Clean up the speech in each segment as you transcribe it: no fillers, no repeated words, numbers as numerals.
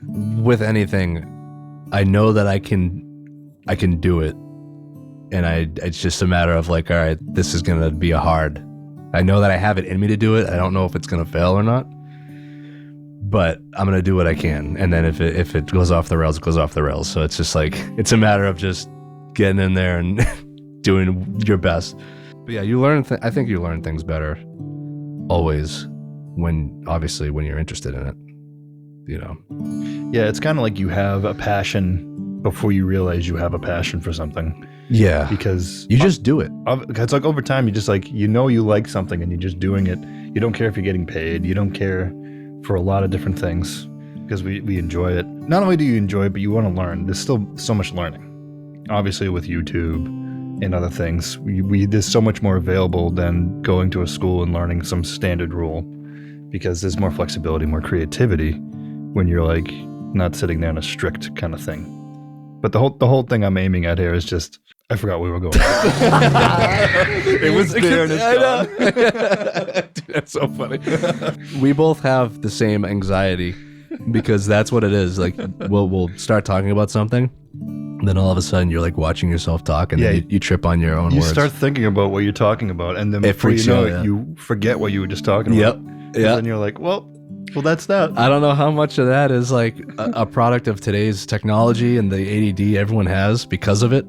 with anything, I know that I can do it, and it's just a matter of like, all right, this is gonna be I know that I have it in me to do it. I don't know if it's gonna fail or not, but I'm gonna do what I can. And then if it goes off the rails, it goes off the rails. So it's just like, it's a matter of just getting in there and doing your best. But yeah, you learn. I think you learn things better always when you're interested in it. You know. Yeah, it's kind of like you have a passion before you realize you have a passion for something. Yeah, because you just do it. It's like over time, you just like, you like something and you're just doing it. You don't care if you're getting paid. You don't care for a lot of different things because we enjoy it. Not only do you enjoy it, but you want to learn. There's still so much learning. Obviously, with YouTube and other things, there's so much more available than going to a school and learning some standard rule, because there's more flexibility, more creativity when you're like not sitting there in a strict kind of thing. But the whole thing I'm aiming at here is just, I forgot where we were going. It was there and it's gone. Dude, that's so funny. We both have the same anxiety because that's what it is. Like we'll start talking about something, then all of a sudden you're like watching yourself talk, and then you trip on your own words. You start thinking about what you're talking about, and then before you know it, you forget what you were just talking about. Yep. Yeah. And then you're like, well, that's that. I don't know how much of that is like a product of today's technology and the ADD everyone has because of it,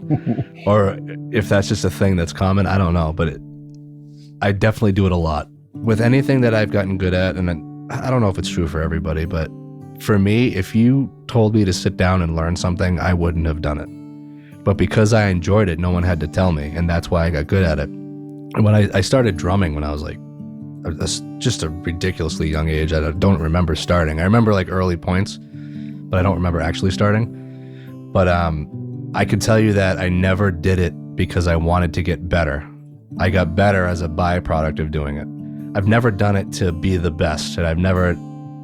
or if that's just a thing that's common. I don't know, but I definitely do it a lot. With anything that I've gotten good at, and I don't know if it's true for everybody, but for me, if you told me to sit down and learn something, I wouldn't have done it. But because I enjoyed it, no one had to tell me, and that's why I got good at it. And when I started drumming when I was like just a ridiculously young age. I don't remember starting. I remember like early points, but I don't remember actually starting. But I could tell you that I never did it because I wanted to get better. I got better as a byproduct of doing it. I've never done it to be the best, and I've never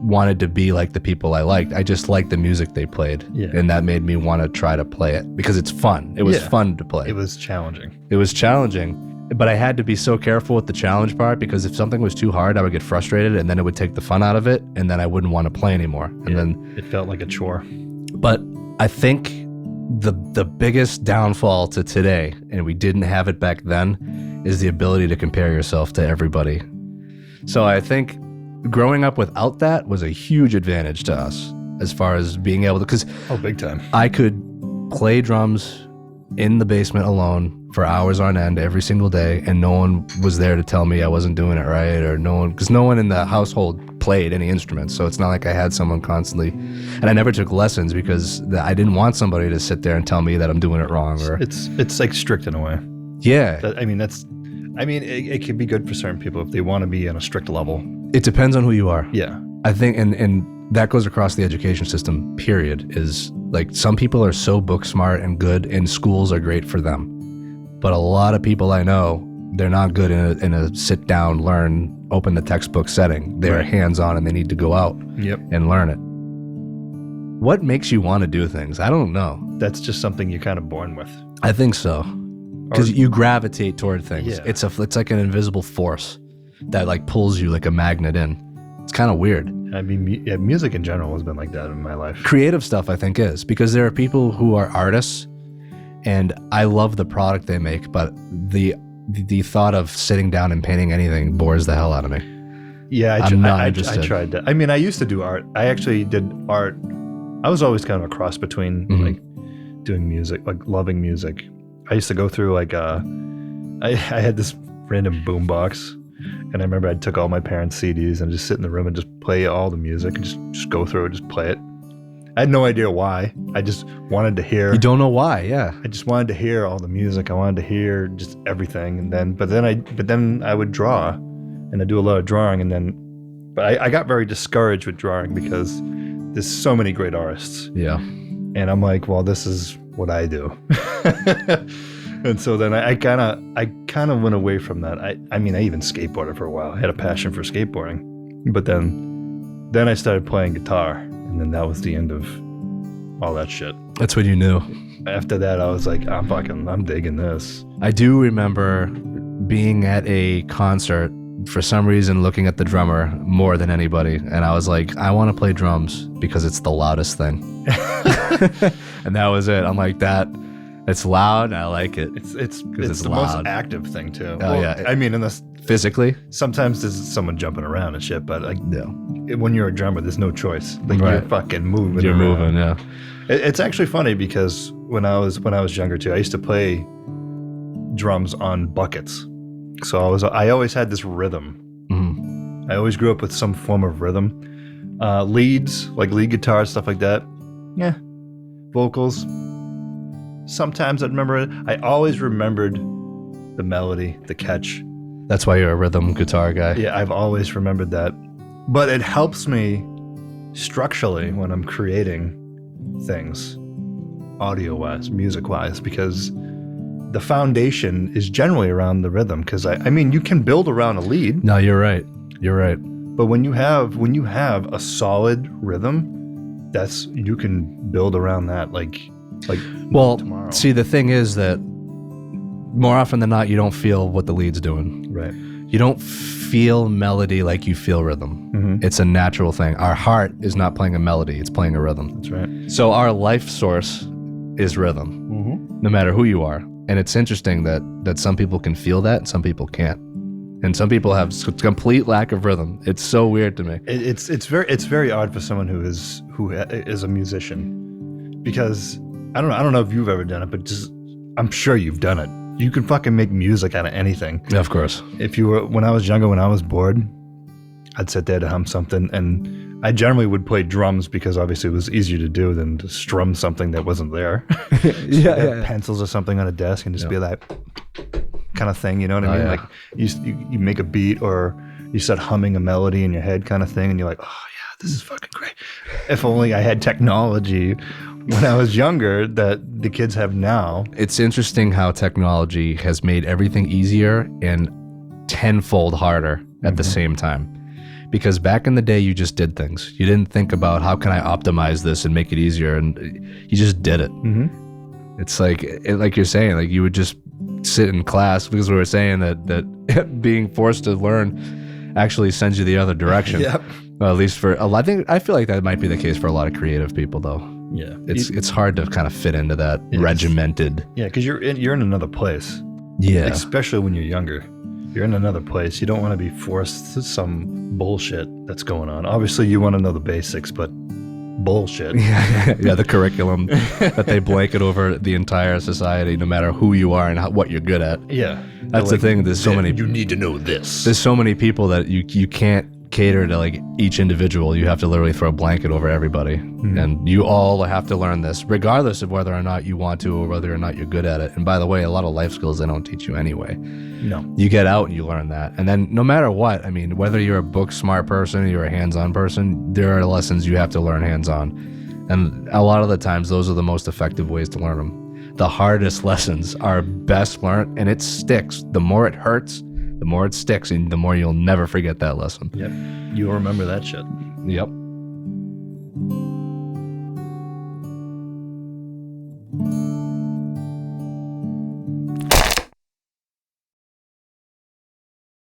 wanted to be like the people I liked. I just liked the music they played, and that made me want to try to play it because it's fun. It was fun to play. It was challenging. But I had to be so careful with the challenge part, because if something was too hard, I would get frustrated, and then it would take the fun out of it, and then I wouldn't want to play anymore. And then it felt like a chore. But I think the biggest downfall to today, and we didn't have it back then, is the ability to compare yourself to everybody. So I think growing up without that was a huge advantage to us as far as being able to, because big time. I could play drums in the basement alone for hours on end every single day, and no one was there to tell me I wasn't doing it right, or because no one in the household played any instruments, so it's not like I had someone constantly, and I never took lessons because I didn't want somebody to sit there and tell me that I'm doing it wrong. Or it's like strict in a way. Yeah. It can be good for certain people if they want to be on a strict level. It depends on who you are. Yeah. I think, and that goes across the education system, period, is like some people are so book smart and good, and schools are great for them. But a lot of people I know, they're not good in a sit down, learn, open the textbook setting. They're hands-on, and they need to go out and learn it. What makes you want to do things? I don't know. That's just something you're kind of born with. I think so. Because you gravitate toward things. Yeah. It's like an invisible force that like pulls you like a magnet in. It's kind of weird. I mean, music in general has been like that in my life. Creative stuff, I think, is because there are people who are artists, and I love the product they make, but the thought of sitting down and painting anything bores the hell out of me. Yeah, I tried that. I mean, I used to do art. I actually did art. I was always kind of a cross between like doing music, like loving music. I used to go through like I had this random boombox, and I remember I took all my parents' CDs and just sit in the room and just play all the music and just go through it, just play it. I had no idea why. I just wanted to hear. You don't know why, yeah. I just wanted to hear all the music. I wanted to hear just everything, and then but then I would draw, and I do a lot of drawing, but I got very discouraged with drawing because there's so many great artists. Yeah. And I'm like, well, this is what I do. And so then I kind of went away from that. I mean, I even skateboarded for a while. I had a passion for skateboarding, but then I started playing guitar, and then that was the end of all that shit. That's when you knew. After that, I was like, I'm digging this. I do remember being at a concert for some reason looking at the drummer more than anybody, and I was like, I want to play drums because it's the loudest thing. And that was it. I'm like, it's loud and I like it. It's the loud. most active thing too. Oh, yeah. I mean, unless Physically, sometimes there's someone jumping around and shit, but like yeah, when you're a drummer, there's no choice. Like Right. you're fucking moving. you're around. moving. Yeah. It's actually funny because when I was younger too, I used to play drums on buckets. So I always had this rhythm. Mhm. I always grew up with some form of rhythm. Leads, like lead guitar, stuff like that. Yeah. Vocals. Sometimes I'd remember it. I always remembered the melody, the catch. That's why you're a rhythm guitar guy. Yeah, I've always remembered that. But it helps me structurally when I'm creating things, audio-wise, music-wise, because the foundation is generally around the rhythm. Because I mean, you can build around a lead, No, you're right. You're right. but when you have a solid rhythm, you can build around that like Well, tomorrow. see, the thing is that more often than not, you don't feel what the lead's doing. Right. You don't feel melody like you feel rhythm. Mhm. It's a natural thing. Our heart is not playing a melody, it's playing a rhythm. That's right. So our life source is rhythm, Mm-hmm. no matter who you are. And it's interesting that some people can feel that and some people can't. And some people have complete lack of rhythm. It's so weird to me. It's very odd for someone who is a musician, because I don't know if you've ever done it, but just I'm sure you've done it. You can fucking make music out of anything. Yeah, of course. When I was younger, when I was bored, I'd sit there to hum something, and I generally would play drums because obviously it was easier to do than to strum something that wasn't there. Yeah. Pencils or something on a desk and just be like kind of thing, you know what I mean? yeah. Like you make a beat or you start humming a melody in your head kind of thing, and you're like, oh yeah, this is fucking great. If only I had technology when I was younger that the kids have now. It's interesting how technology has made everything easier and tenfold harder at the same time. Because back in the day, you just did things. You didn't think about how can I optimize this and make it easier, and you just did it. Mm-hmm. It's like you're saying, like you would just sit in class, because we were saying that being forced to learn actually sends you the other direction. Yep. Well, at least for a lot. I feel like that might be the case for a lot of creative people, though. Yeah. It's hard to kind of fit into that regimented. Yeah, because you're in another place. Yeah. Especially when you're younger. You're in another place. You don't want to be forced to some bullshit that's going on. Obviously, you want to know the basics, but bullshit. Yeah, the curriculum that they blanket over the entire society, no matter who you are and what you're good at. Yeah. That's the thing. There's so many. You need to know this. There's so many people that you can't cater to like each individual. You have to literally throw a blanket over everybody, and you all have to learn this, regardless of whether or not you want to or whether or not you're good at it. And by the way, a lot of life skills they don't teach you anyway. No. You get out and you learn that, and then no matter what, I mean, whether you're a book smart person or you're a hands-on person, there are lessons you have to learn hands-on, and a lot of the times those are the most effective ways to learn them. The hardest lessons are best learned, and it sticks. The more it hurts, the more it sticks, and the more you'll never forget that lesson. Yep. You'll remember that shit. Yep.